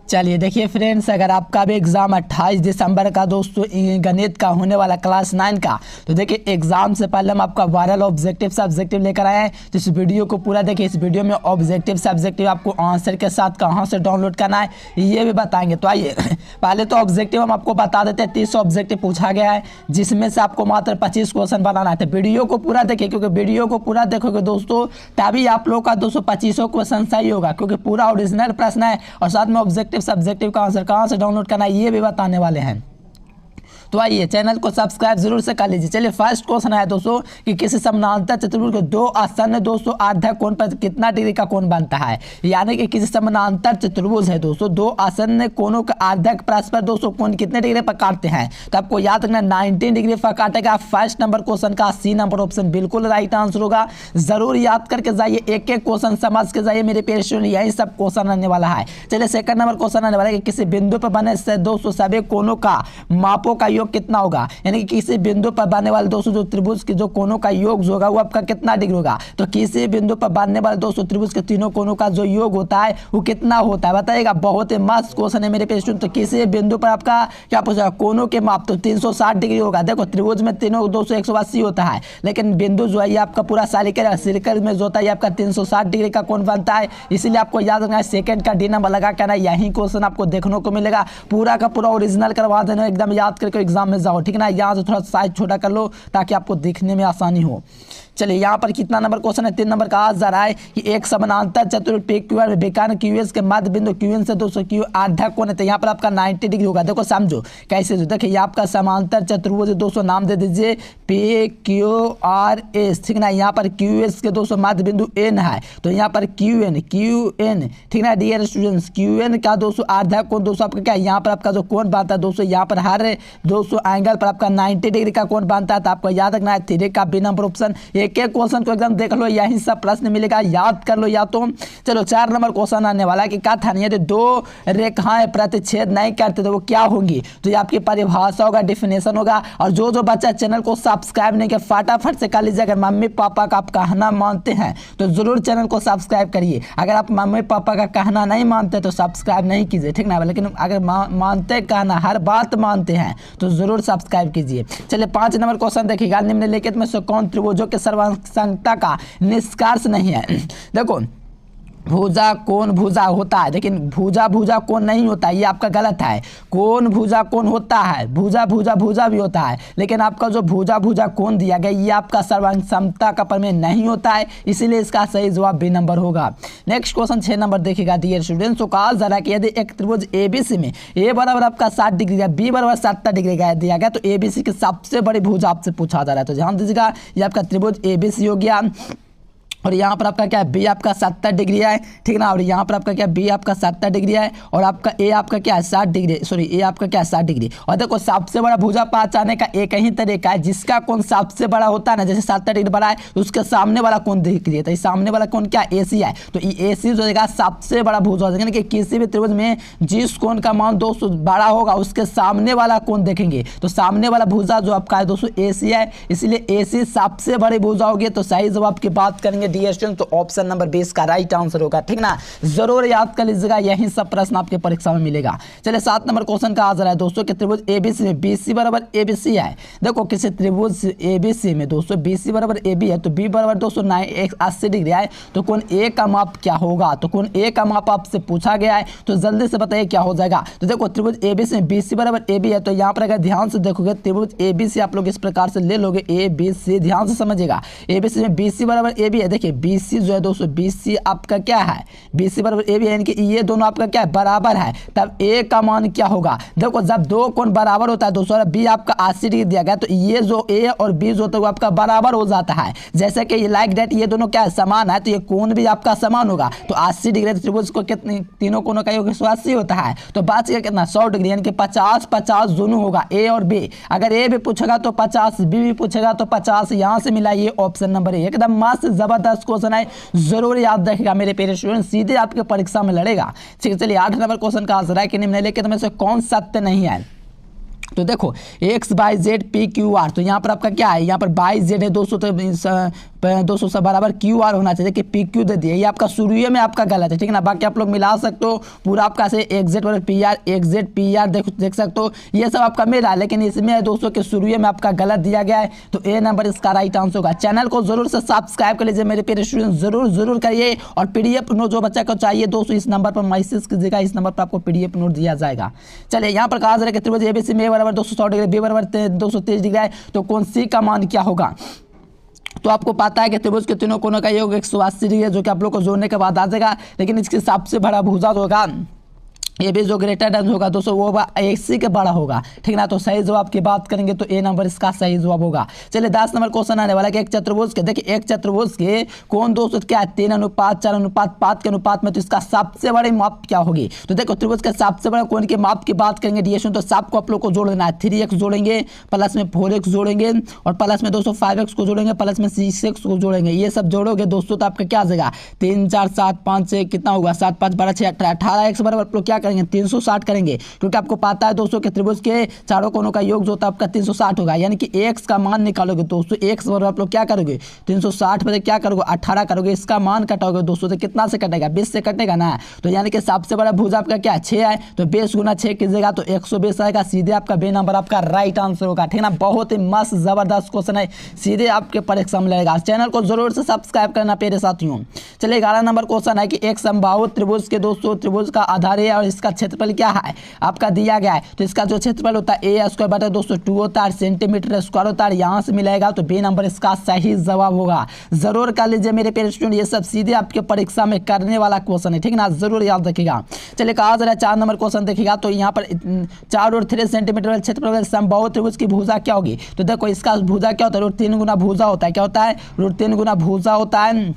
चलिए देखिए फ्रेंड्स, अगर आपका भी एग्ज़ाम 28 दिसंबर का दोस्तों गणित का होने वाला क्लास 9 का, तो देखिए एग्ज़ाम से पहले हम आपका वायरल ऑब्जेक्टिव सब्जेक्टिव लेकर आए हैं। तो इस वीडियो को पूरा देखिए। इस वीडियो में ऑब्जेक्टिव सब्जेक्टिव आपको आंसर के साथ कहां से डाउनलोड करना है ये भी बताएंगे। तो आइए पहले तो ऑब्जेक्टिव हम आपको बता देते हैं। 30 ऑब्जेक्टिव पूछा गया है, जिसमें से आपको मात्र 25 क्वेश्चन बनाना है। तो वीडियो को पूरा देखिए, क्योंकि वीडियो को पूरा देखोगे दोस्तों तभी आप लोग का 225 क्वेश्चन सही होगा, क्योंकि पूरा ओरिजिनल प्रश्न है और साथ में ऑब्जेक्टिव सब्जेक्टिव का आंसर कहां से डाउनलोड करना है ये भी बताने वाले हैं। तो आइए चैनल को सब्सक्राइब जरूर से कर लीजिए। चलिए फर्स्ट क्वेश्चन है दोस्तों कि किसी समानांतर चतुर्भुज के दो आसन्न दोस्तों आधा कोण पर कितना डिग्री का कोण बनता है। यानी कि किसी समानांतर चतुर्भुज है दोस्तों, दो आसन्न कोणों का आधक परस्पर दोस्तों कोण कितने डिग्री पर काटते हैं। तो आपको याद रखना 19 डिग्री पर काटेगा। फर्स्ट नंबर क्वेश्चन का सी नंबर ऑप्शन बिल्कुल राइट आंसर होगा। जरूर याद करके जाइए, एक एक क्वेश्चन समझ के जाइए मेरे पेज में, यही सब क्वेश्चन आने वाला है। चलिए सेकंड नंबर क्वेश्चन आने वाला है कि किसी बिंदु पर बने से दोस्तों सभी कोणों का मापों का योग कितना होगा। यानी कि किसी बिंदु पर बनने वाले दोस्तों जो त्रिभुज के जो कोणों का योग होगा वो आपका कितना डिग्री होगा। तो किसी बिंदु पर बनने वाले दोस्तों त्रिभुज के तीनों कोणों का जो योग होता है वो कितना होता है बताइएगा। बहुत ही मस्त क्वेश्चन है मेरे पेज। तो किसी बिंदु पर आपका क्या पूछा, कोणों के माप तो 360 डिग्री होगा। देखो त्रिभुज में तीनों दोस्तों 180 होता है, लेकिन बिंदु जो है ये आपका पूरा सर्कल में जो होता है ये आपका 360 डिग्री का कोण बनता है। इसीलिए आपको याद रखना है सेकंड का डी नंबर लगा के ना, यही क्वेश्चन आपको देखने को मिलेगा। पूरा का पूरा ओरिजिनल करवा देना, एकदम याद करके एग्जाम में जाओ, ठीक है ना। यहाँ से थोड़ा साइज छोटा कर लो ताकि आपको दिखने में आसानी हो। चलिए यहाँ पर कितना नंबर क्वेश्चन है, 3 नंबर का आज जा रहा है कि एक समानांतर चतुर्भुज PQR में बेकार QS के मध्य बिंदु QN से दोस्तों Q आधा कोण है। तो यहाँ पर आपका 90 डिग्री होगा। देखो समझो कैसे, देखिए यहाँ आपका समांतर चतुर्भुज दोस्तों नाम दे दीजिए PQRS, ठीक ना। यहाँ पर QS के दोस्तों मध्य बिंदु N है, तो यहाँ पर QN, ठीक ना डियर स्टूडेंट्स। QN का दोस्तों आधा कोण दोस्तों आपका क्या है, यहाँ पर आपका जो कोण बनता है दोस्तों, यहाँ पर हर दोस्तों एंगल पर आपका 90 डिग्री का कोण बनता है। तो आपको याद रखना है 3 का बी नंबर ऑप्शन। एक एक क्वेश्चन को एकदम देख लो, यही सब प्रश्न मिलेगा, याद कर लो या तो। चलो 4 नंबर क्वेश्चन आने वाला है कि क्या था, यदि दो रेखाएं प्रतिच्छेद नहीं करते तो वो क्या होंगी। तो ये आपकी परिभाषा होगा, डिफिनेशन होगा। और जो जो बच्चा चैनल को सब्सक्राइब नहीं किया फटाफट से कर लीजिए। अगर मम्मी पापा का आप कहना मानते हैं तो जरूर चैनल को सब्सक्राइब करिए। अगर आप मम्मी पापा का कहना नहीं मानते तो सब्सक्राइब नहीं कीजिए, ठीक ना। लेकिन अगर मानते कहना, हर बात मानते हैं तो जरूर सब्सक्राइब कीजिए। चलिए 5 नंबर क्वेश्चन देखिएगा, निम्नलिखित में से कौन त्रिभुजों के सर्वसंगता का निष्कर्ष नहीं है। देखो भुजा कोण भुजा होता है, लेकिन भुजा कोण नहीं होता है, ये आपका गलत है। कोण भुजा कोण होता है, भुजा भी होता है, लेकिन आपका जो भुजा कोण दिया गया ये आपका सर्वसंगता का प्रमेय नहीं होता है। इसीलिए इसका सही जवाब बी नंबर होगा। नेक्स्ट क्वेश्चन 6 नंबर देखिएगा डियर स्टूडेंट्स। तो कहा जा रहा है कि यदि एक त्रिभुज ABC में A बराबर आपका 60 डिग्री का, B बराबर 70 डिग्री का दिया गया, तो ABC की सबसे बड़ी भुजा आपसे पूछा जा रहा है। तो ध्यान दीजिएगा, ये आपका त्रिभुज ABC हो गया और यहाँ पर आपका क्या है, बी आपका 70 डिग्री है, ठीक ना। और यहाँ पर आपका क्या, बी आपका 70 डिग्री है और आपका ए आपका क्या है 60 डिग्री, सॉरी ए आपका क्या है 60 डिग्री। और देखो सबसे बड़ा भुजा पहचानने का एक ही तरीका है, जिसका कोण सबसे बड़ा होता है ना, जैसे 70 डिग्री बड़ा है तो उसके सामने वाला कोण देख लीजिए। तो सामने वाला कोण क्या AC है, तो AC जो है सबसे बड़ा भुजा हो जाएगा। कि किसी भी त्रिभुज में जिस कोण का मान दोस्तों बड़ा होगा उसके सामने वाला कोण देखेंगे। तो सामने वाला भुजा जो आपका है दोस्तों AC है, इसलिए AC सबसे बड़ी भुजा होगी। तो सही जवाब की बात करेंगे डियर स्टूडेंट तो ऑप्शन नंबर 20 का राइट आंसर होगा, ठीक ना। जरूर याद कर लीजिएगा, यही सब प्रश्न आपके परीक्षा में मिलेगा। चलिए 7 नंबर क्वेश्चन का आ रहा है दोस्तों कि त्रिभुज ABC में BC बराबर ABC है। देखो किसी त्रिभुज ABC में दोस्तों BC बराबर AB है, तो B बराबर दोस्तों 80 डिग्री है, तो कोण A का माप क्या होगा। तो कोण A का माप आपसे पूछा गया है, तो जल्दी से बताइए क्या हो जाएगा। तो देखो त्रिभुज ABC में BC बराबर AB है, तो यहाँ पर अगर ध्यान से देखोगे त्रिभुज ABC आप लोग इस प्रकार से ले लोगे ABC, ध्यान से समझिएगा। ABC में BC बराबर AB है, देखिए BC जो है दोस्तों BC आपका क्या है, BC बराबर AB है, यानी कि ये दोनों आपका क्या है बराबर है। तब A का मान क्या होगा। देखो जब दो कोण बराबर होता है दोस्तों, B आपका 80 डिग्री दिया गया, तो ये जो A और B जो होता है वो आपका बराबर हो जाता है। जैसे कि लाइक डेट ये दोनों क्या है समान है, तो ये कोण भी आपका समान होगा। तो 80 डिग्री त्रिभुज को कितने तीनों कोणों का योग 180 होता है, तो बच गया कितना 100 डिग्री, यानी कि 50-50 दोनों होगा A और B। अगर A भी पूछेगा तो 50, B भी पूछेगा तो 50, यहाँ से मिला ये ऑप्शन नंबर A। एकदम मस्त जबरदस्त क्वेश्चन है, जरूर याद रखेगा मेरे प्यारे स्टूडेंट, सीधे आपके परीक्षा में लड़ेगा। ठीक है, चलिए 8 नंबर क्वेश्चन का आंसर है कि निम्नलिखित में से कौन सत्य नहीं है। तो देखो x y z p q r, तो यहाँ पर आपका क्या है, यहाँ पर y z है दोस्तों, तो दोस्तों सब बराबर क्यू आर होना चाहिए कि पी क्यू दे दिए, ये आपका शुरू में आपका गलत है, ठीक है ना। बाकी आप लोग मिला सकते हो पूरा आपका से एग्जेट और पी आर देख सकते हो, ये सब आपका मिला, लेकिन इसमें दोस्तों के शुरू में आपका गलत दिया गया है, तो ए नंबर इसका राइट आंसर होगा। चैनल को जरूर से सब्सक्राइब कर लीजिए मेरे प्यारे स्टूडेंट, जरूर करिए। और पीडीएफ नोट जो बच्चा को चाहिए दोस्तों इस नंबर पर मैसेज कीजिएगा, इस नंबर पर आपको पीडीएफ नोट दिया जाएगा। चलिए यहाँ पर कहा जा रहा है कि त्रिभुज एबीसी में ए बराबर 200 डिग्री, बी बराबर 230 डिग्री है, तो कौन सी का मान क्या होगा। तो आपको पता है कि त्रिभुज के तीनों कोनों का योग 180 डिग्री है, जो कि आप लोग को जोड़ने के बाद आ जाएगा, लेकिन इसके सबसे बड़ा भुजा होगा ये भी जो ग्रेटर देन होगा दोस्तों वो 80 के बड़ा होगा, ठीक ना। तो सही जवाब की बात करेंगे तो ए नंबर इसका सही जवाब होगा। चलिए 10 नंबर क्वेश्चन आने वाला है कि एक चतुर्भुज के, देखिए एक चतुर्भुज के कोण दोस्तों क्या है 3:4:5 के अनुपात में, तो इसका सबसे बड़ी माप क्या होगी। तो देखो त्रिभुज का सबसे बड़ा कोण के माप की बात करेंगे डिएशन, तो सबको आप लोग को जोड़ देना है। 3x जोड़ेंगे, प्लस में 4x जोड़ेंगे, और प्लस में दोस्तों 5x को जोड़ेंगे, प्लस में 6x को जोड़ेंगे। ये सब जोड़ोगे दोस्तों तो आपका क्या आ जाएगा 3 4 7 5 6 कितना होगा 7 5 12 6 18, 18x बराबर आप लोग क्या करेंगे 360 करेंगे, क्योंकि आपको पता है दोस्तों कि त्रिभुज के चारों कोनों का योग जो होता है आपका 360 होगा, यानी कि x का मान निकालोगे दोस्तों, x बराबर आप लोग क्या करोगे 360 में क्या करोगे 18 करोगे, इसका मान कटोगे दोस्तों तो कितना से कटेगा 20 से कटेगा ना। तो यानी कि सबसे बड़ा भुजा आपका क्या है 6 है, तो 20 गुना 6 कीजिएगा तो 120 आएगा, सीधे आपका बे नंबर आपका राइट आंसर होगा, ठीक ना। बहुत ही मस्त जबरदस्त क्वेश्चन है, सीधे आपके परीक्षा में लगेगा। चैनल को जरूर से सब्सक्राइब करना प्यारे साथियों। चलिए 11 नंबर क्वेश्चन है कि एक समबाहु त्रिभुज के दोस्तों त्रिभुज का आधार है और इसका क्षेत्रफल क्या है आपका दिया गया है, तो इसका जो क्षेत्रफल होता है ए स्क्वायर बटा दोस्तों 2 होता है, सेंटीमीटर स्क्वायर होता है, यहाँ से मिलेगा तो बी नंबर इसका सही जवाब होगा। जरूर कर लीजिए मेरे प्यारे स्टूडेंट, ये सब सीधे आपके परीक्षा में करने वाला क्वेश्चन है, ठीक ना, जरूर याद रखिएगा। चलिए कहा जा रहा है 4 नंबर क्वेश्चन देखिएगा, तो यहाँ पर 4 और 3 सेंटीमीटर वाले क्षेत्रफल समबाहु त्रिभुज की भुजा क्या होगी। तो देखो इसका भुजा क्या होता है √3 गुना भुजा होता है, क्या होता है √3 गुना भुजा होता है।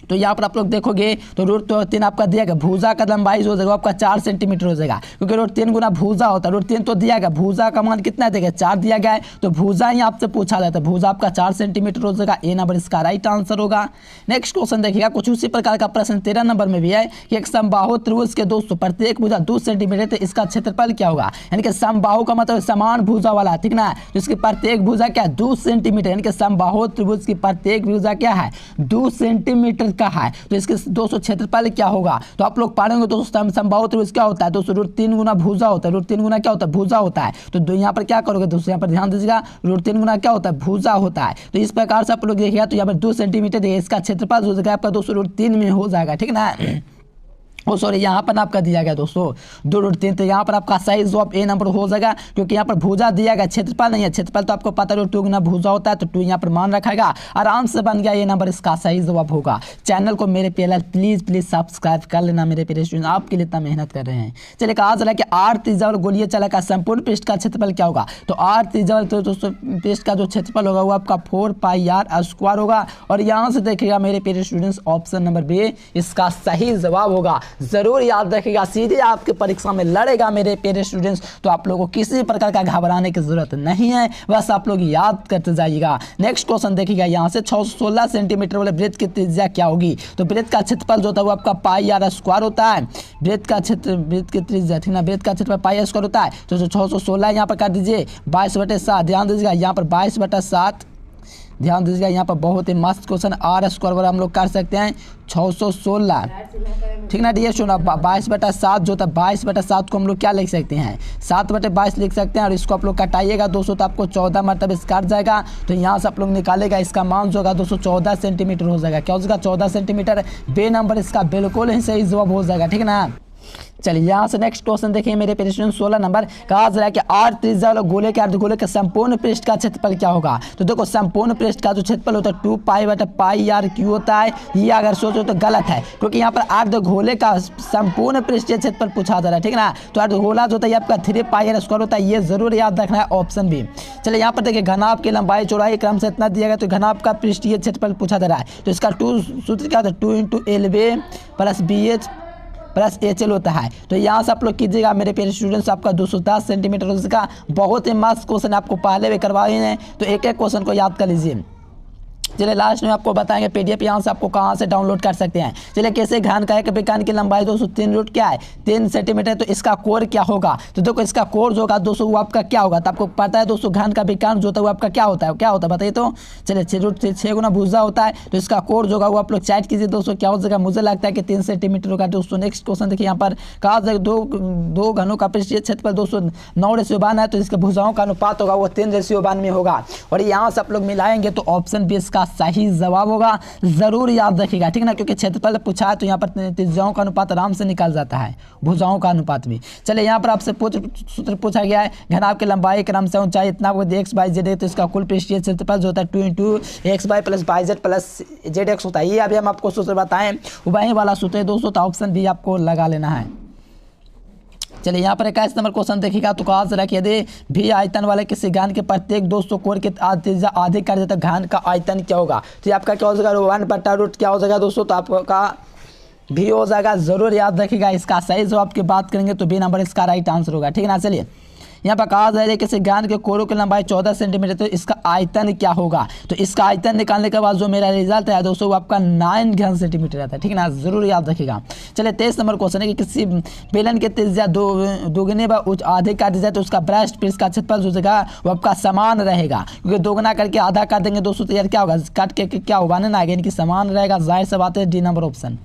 तो यहाँ पर आप लोग देखोगे तो √3 आपका दिया गया, भुजा का लंबाई जो हो जाएगा आपका 4 सेंटीमीटर हो जाएगा, क्योंकि √3 गुना भुजा होता है, √3 तो दिया गया, भुजा का मान कितना देगा 4 दिया गया है, तो भुजा ही आपसे पूछा जाता है, भुजा आपका 4 सेंटीमीटर हो जाएगा, ए नंबर इसका राइट आंसर होगा। नेक्स्ट क्वेश्चन देखिएगा, कुछ उसी प्रकार का प्रश्न 13 नंबर में भी है कि एक समबाहु त्रिभुज के दोस्तों प्रत्येक भुजा 2 सेंटीमीटर, तो इसका क्षेत्रफल क्या होगा। यानी कि समबाहु का मतलब समान भुजा वाला, ठीक ना, तो इसकी प्रत्येक भुजा क्या है 2 सेंटीमीटर, यानी कि समबाहु त्रिभुज की प्रत्येक भुजा क्या है 2 सेंटीमीटर का है, तो इसके दोस्तों क्षेत्रफल क्या होगा। तो आप लोग पढ़ेंगे दोस्तों समबाहु त्रिभुज क्या होता है दोस्तों √3 गुना भुजा होता है, √3 गुना क्या होता है भुजा होता है, तो यहाँ पर क्या करोगे दोस्तों यहाँ पर ध्यान दीजिएगा √3 गुना क्या होता है भुजा होता है। तो इस प्रकार से आप लोग देखिएगा तो यहाँ पर 2 सेंटीमीटर इसका क्षेत्रफल हो जाएगा आपका दोस्तों √3 में हो जाएगा, ठीक ना। ओ सॉरी यहाँ पर आपका दिया गया दोस्तों 2√3, तो यहाँ पर आपका सही जवाब ए नंबर हो जाएगा, क्योंकि यहाँ पर भुजा दिया गया क्षेत्रफल नहीं है, क्षेत्रफल तो आपको पता है √2 गुना भुजा होता है, तो 2 यहाँ पर मान रखेगा, आराम से बन गया, ये नंबर इसका सही जवाब होगा। चैनल को मेरे प्यारे प्लीज सब्सक्राइब कर लेना मेरे प्यारे स्टूडेंट, आपके लिए इतना मेहनत कर रहे हैं। चलिए कहा चला कि 8 त्रिज्या वाला गोलीय चला का संपूर्ण पृष्ठ का क्षेत्रफल क्या होगा। तो 8 त्रिज्या वाले दोस्तों पृष्ठ का जो क्षेत्रफल होगा वो आपका 4πr² होगा, और यहाँ से देखिएगा मेरे प्यारे स्टूडेंट्स ऑप्शन नंबर बी इसका सही जवाब होगा। जरूर याद रखिएगा, सीधे आपके परीक्षा में लड़ेगा मेरे प्यारे स्टूडेंट्स, तो आप लोगों को किसी प्रकार का घबराने की जरूरत नहीं है, बस आप लोग याद करते जाइएगा। नेक्स्ट क्वेश्चन देखिएगा, यहाँ से 616 सेंटीमीटर वाले वृत्त की त्रिज्या क्या होगी। तो वृत्त का क्षेत्रफल जो होता है वो आपका πr² होता है, वृत्त की त्रिज्या, ठीक ना, वृत्त का क्षेत्रफल πr² होता है, तो 616 यहाँ पर कर दीजिए 22/7, ध्यान दीजिएगा यहाँ पर 22/7, ध्यान दीजिएगा यहाँ पर बहुत ही मस्त क्वेश्चन, r² हम लोग कर सकते हैं 616, ठीक ना डियर स्टूडेंट। 22/7 जो था 22/7 को हम लोग क्या लिख सकते हैं 7/22 लिख सकते हैं, और इसको आप लोग कटाइएगा दोस्तों तो आपको 14 मतलब इस कट जाएगा, तो यहाँ से आप लोग निकालेगा, इसका मान जो होगा दोस्तों 14 सेंटीमीटर हो जाएगा, क्या हो जाएगा 14 सेंटीमीटर, बे नंबर इसका बिल्कुल ही सही जवाब हो जाएगा, ठीक ना। चलिए यहाँ से नेक्स्ट क्वेश्चन देखिए मेरे प्यारे स्टूडेंट 16 नंबर, कहा जा रहा है कि 8 त्रिज्या वाले गोले के अर्धगोले के संपूर्ण पृष्ठ का क्षेत्रफल क्या होगा। तो देखो संपूर्ण पृष्ठ का जो क्षेत्रफल होता है 2π/πr² होता है, ये अगर सोचो तो गलत है, क्योंकि यहाँ पर अर्धगोले का संपूर्ण पृष्ठीय क्षेत्रफल पूछा जा रहा है, ठीक ना। तो अर्धगोला जो होता है आपका 3πr² होता है, ये जरूर याद रखना है, ऑप्शन बी। चलिए यहाँ पर देखिए घनाभ की लंबाई चौड़ाई क्रम से इतना दिया गया, तो घनाभ का पृष्ठीय क्षेत्रफल पूछा जा रहा है, तो इसका सूत्र क्या होता है 2 × LB + BH + HL होता है। तो यहाँ से आप लोग कीजिएगा मेरे प्यारे स्टूडेंट्स, आपका 210 सेंटीमीटर हो सका, बहुत ही मस्त क्वेश्चन आपको पहले भी करवाए हैं, तो एक एक क्वेश्चन को याद कर लीजिए। चलिए लास्ट में आपको बताएंगे पीडीएफ यहाँ से आपको कहाँ से डाउनलोड कर सकते हैं। चलिए कैसे घन का एक विकान की लंबाई दोस्तों 3 रूट क्या है 3 सेंटीमीटर, तो इसका कोण क्या होगा, तो देखो इसका कोण जो होगा दोस्तों वो आपका क्या होगा, तो आपको पता है दोस्तों घन का विकान जो होता है वो आपका क्या होता है बताइए तो। चलिए 6 गुना भुजा होता है, तो इसका कोण जो होगा वो आप लोग चैट कीजिए दोस्तों क्या हो जाएगा, मुझे लगता है कि 3 सेंटीमीटर होगा दोस्तों। नेक्स्ट क्वेश्चन देखिए यहाँ पर कहा जाएगा दो घनों का पृष्ठीय क्षेत्रफल दोस्तों 9:1 है, तो इसके भुजाओं का अनुपात होगा वो 3:1 में होगा, और यहाँ से आप लोग मिलाएंगे तो ऑप्शन बी इसका सही जवाब होगा। जरूर याद रखिएगा ठीक ना, क्योंकि क्षेत्रफल पूछा है तो यहाँ पर भुजाओं का अनुपात आराम से निकल जाता है, भुजाओं का अनुपात भी। चलिए यहाँ पर आपसे सूत्र पूछा गया है घनाभ की लंबाई क्रम से ऊंचाई इतना एक्स बाई जेड है, तो इसका कुल पृष्ठीय क्षेत्रफल जो होता है 2 × x by plus by Z plus Z x होता है। ये अभी हम आपको सूत्र बताएं वही वाला सूत्र है दोस्तों, तो ऑप्शन भी आपको लगा लेना है। चलिए यहाँ पर 21 नंबर क्वेश्चन देखिएगा, तो कहा जरा कि यदि भी आयतन वाले किसी घन के प्रत्येक दोस्तों कोण के आधे कर देता घन का आयतन क्या होगा, तो आपका क्या हो जाएगा 1/√, क्या हो जाएगा दोस्तों, तो आपका भी हो जाएगा। जरूर याद रखिएगा, इसका सही जवाब की बात करेंगे तो बी नंबर इसका राइट आंसर होगा ठीक है ना। चलिए यहाँ पर कहा जाए किसी घन के कोरों की लंबाई 14 सेंटीमीटर, तो इसका आयतन क्या होगा, तो इसका आयतन निकालने के बाद जो मेरा रिजल्ट है दोस्तों वो आपका 9 घन सेंटीमीटर रहता है ठीक है ना, जरूर याद रखिएगा। चलिए 23 नंबर क्वेश्चन है कि किसी बेलन के त्रिज्या दोगुने व आधे काट दी जाए तो उसका ब्रेस्ट पीस का क्षेत्रफल जो जगह वो आपका समान रहेगा, क्योंकि दोगुना करके आधा काट देंगे दोस्तों तो यार क्या होगा काट के क्या होगा ना आगे इनकी समान रहेगा, जाहिर सी बात है डी नंबर ऑप्शन।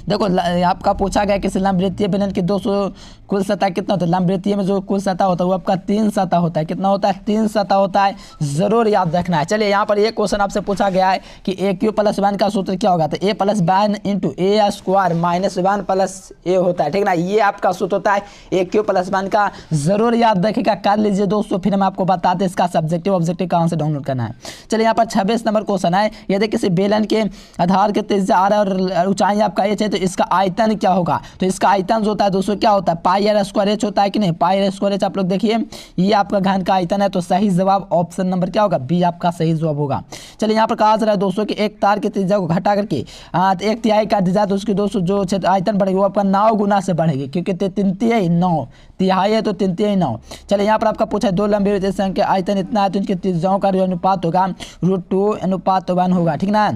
देखो आपका पूछा गया कि लंबवृत्तीय बेलन की 200 कुल सतह कितना होता है, लंबवृत्तीय में जो कुल सतह होता है वो आपका 3 सतह होता है, कितना होता है 3 सतह होता है, जरूर याद रखना है। चलिए यहाँ पर एक क्वेश्चन आपसे पूछा गया है कि AQ + 1 का सूत्र क्या होगा, तो A + 1 × A² - 1 + A होता है ठीक ना, ये आपका सूत्र होता है AQ + 1 का, जरूर याद रखिएगा, कर लीजिए दोस्तों, फिर हम आपको बताते हैं इसका सब्जेक्टिव ऑब्जेक्टिव कहाँ से डाउनलोड करना है। चलिए यहाँ पर 26 नंबर क्वेश्चन है, यदि किसी बेलन के आधार के त्रिज्या R और ऊंचाई आपका H है तो इसका आयतन क्या होगा, तो इसका आयतन जो होता है दोस्तों क्या होता है πr² होता है कि नहीं, πr² आप लोग देखिए ये आपका घन का आयतन है, तो सही जवाब ऑप्शन नंबर क्या होगा, बी आपका सही जवाब होगा। चलिए यहाँ पर कहा जा रहा है दोस्तों कि एक तार की त्रिज्या को घटा करके 1/3 काट दी जाए तो उसकी दोस्तों जो आयतन बढ़ेगी वो आपका 9 गुना से बढ़ेगी, क्योंकि 3/3 9 तिहाई है तो 3/3 9। चलिए यहाँ पर आपका पूछा 2 लंबे संख्या के आयतन इतना है तो इनकी त्रिज्याओं का जो अनुपात होगा √2:1 होगा ठीक ना।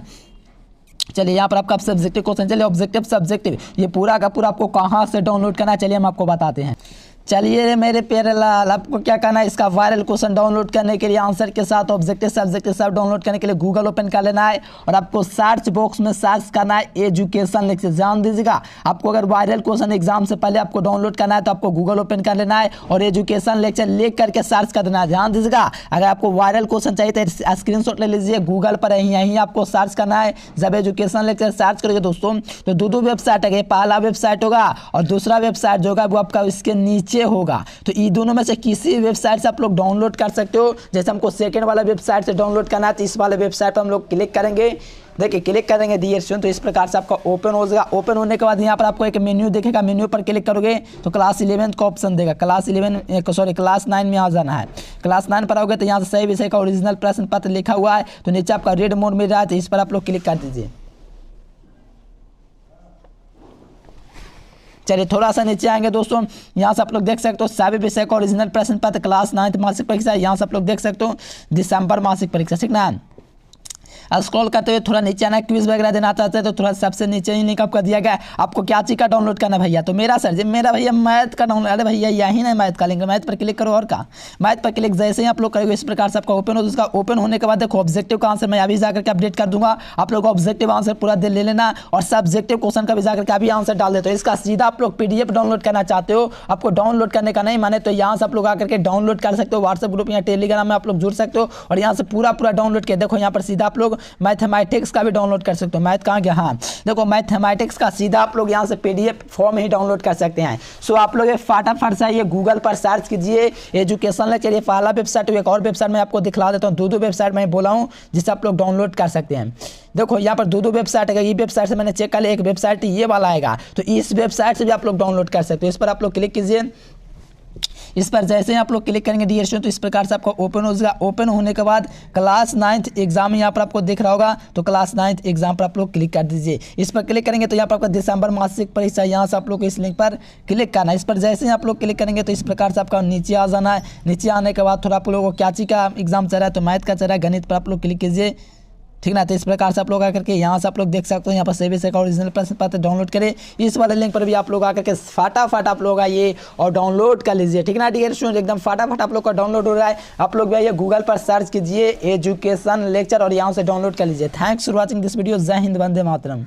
चलिए यहाँ पर आपका सब्जेक्टिव क्वेश्चन, चलिए ऑब्जेक्टिव सब्जेक्टिव ये पूरा का पूरा आपको कहाँ से डाउनलोड करना है चलिए हम आपको बताते हैं। चलिए मेरे प्यारे लाल आपको क्या करना है, इसका वायरल क्वेश्चन डाउनलोड करने के लिए आंसर के साथ ऑब्जेक्टिव सब्जेक्टिव सब डाउनलोड करने के लिए गूगल ओपन कर लेना है और आपको सर्च बॉक्स में सर्च करना है एजुकेशन लिख के, ध्यान दीजिएगा। आपको अगर वायरल क्वेश्चन एग्जाम से पहले आपको डाउनलोड करना है तो आपको गूगल ओपन कर लेना है और एजुकेशन लेक्चर लिख करके सर्च कर देना है, ध्यान दीजिएगा। अगर आपको वायरल क्वेश्चन चाहिए तो स्क्रीनशॉट ले लीजिए, गूगल पर यहीं आपको सर्च करना है। जब एजुकेशन लेक्चर सर्च करोगे दोस्तों तो दो वेबसाइट है, पहला वेबसाइट होगा और दूसरा वेबसाइट जो होगा वो आपका इसके नीचे होगा, तो ये दोनों में से किसी वेबसाइट से आप लोग डाउनलोड कर सकते हो। जैसे हमको सेकंड वाला वेबसाइट से डाउनलोड करना है तो इस वाले वेबसाइट पर हम लोग क्लिक करेंगे, देखिए क्लिक करेंगे डियर स्टूडेंट, तो इस प्रकार से आपका ओपन हो जाएगा। ओपन होने के बाद यहाँ पर आपको एक मेन्यू दिखेगा, मेन्यू पर क्लिक करोगे तो क्लास 11 का ऑप्शन देगा, क्लास 9 में आ जाना है। क्लास 9 पर आओगे तो यहाँ से सही विषय का ओरिजिनल प्रश्न पत्र लिखा हुआ है, तो नीचे आपका रेड मोड मिल रहा है तो इस पर आप लोग क्लिक कर दीजिए। चलिए थोड़ा सा नीचे आएंगे दोस्तों, यहाँ से आप लोग देख सकते हो सभी विषय का ओरिजिनल प्रश्न पत्र क्लास 9 मासिक परीक्षा, यहाँ से आप लोग देख सकते हो दिसंबर मासिक परीक्षा ठीक ना। स्क्रॉल करते हुए थोड़ा नीचे आना, क्विज वगैरह देना चाहते हैं तो थोड़ा सबसे नीचे ही लिंक आपका दिया गया है। आपको क्या चीज़ का डाउनलोड करना है भैया, तो मेरा सर जी मेरा भैया मैथ का डाउनलोड, अरे भैया यही नहीं मैथ का लिंक, मैथ पर क्लिक करो और का मैथ पर क्लिक जैसे ही आप लोग करोगे इस प्रकार से आपका ओपन हो। उसका ओपन होने के बाद देखो ऑब्जेक्टिव का आंसर मैं अभी जाकर के अपडेट कर दूंगा, आप लोग ऑब्जेक्टिव आंसर पूरा दिन ले लेना और सब्जेक्टिव क्वेश्चन का भी जाकर के अभी आंसर डाल देते हो। इसका सीधा आप लोग PDF डाउनलोड करना चाहते हो, आपको डाउनलोड करने का नहीं माने तो यहाँ से आप लोग आकर के डाउनलोड कर सकते हो, व्हाट्सएप ग्रुप या टेलीग्राम में आप लोग जुड़ सकते हो और यहाँ से पूरा डाउनलोड किया। देखो यहाँ पर सीधा आप लोग मैथमेटिक्स का भी डाउनलोड कर सकते हो, मैथ कहाँ गया, हाँ देखो मैथमेटिक्स का सीधा आप लोग यहाँ से PDF फॉर्म ही डाउनलोड कर सकते हैं। सो आप लोग फटाफट से ये गूगल पर सर्च कीजिए एजुकेशन लेक्चर, चलिए पहला वेबसाइट एक और वेबसाइट मैं आपको दिखला देता हूँ, दो वेबसाइट मैं बोला हूँ जिससे आप लोग डाउनलोड कर सकते हैं। देखो यहाँ पर दो वेबसाइट है, ये वेबसाइट से मैंने चेक कर लिया, एक वेबसाइट ये वाला आएगा तो इस वेबसाइट से भी आप लोग डाउनलोड कर सकते हो। इस पर आप लोग क्लिक कीजिए, इस पर जैसे ही आप लोग क्लिक करेंगे डियर स्टूडेंट तो इस प्रकार से आपका ओपन हो जाएगा। ओपन होने के बाद क्लास 9th एग्जाम यहाँ पर आपको दिख रहा होगा, तो क्लास 9th एग्जाम पर आप लोग क्लिक कर दीजिए। इस पर क्लिक करेंगे तो यहाँ पर आपका दिसंबर मासिक परीक्षा, यहाँ से आप लोग को इस लिंक पर क्लिक करना है। इस पर जैसे ही आप लोग क्लिक करेंगे तो इस प्रकार से आपका नीचे आ जाना है। नीचे आने के बाद थोड़ा आप लोगों को क्या चीज़ का एग्जाम चल रहा है, तो मैथ का चल रहा है, गणित पर आप लोग क्लिक कीजिए, ठीक ना। तो इस प्रकार से आप लोग आकर के यहाँ से आप लोग देख सकते हो, यहाँ पर CBSE का ओरिजिनल प्रश्न पत्र डाउनलोड करें। इस वाले लिंक पर भी आप लोग आकर के फटाफट आप लोग आइए और डाउनलोड कर लीजिए, ठीक ना डियर स्टूडेंट। एकदम फटाफट आप लोग का डाउनलोड हो रहा है। आप लोग भी आइए गूगल पर सर्च कीजिए एजुकेशन लेक्चर और यहाँ से डाउनलोड कर लीजिए। Thanks for watching this video. जय हिंद, वंदे मातरम।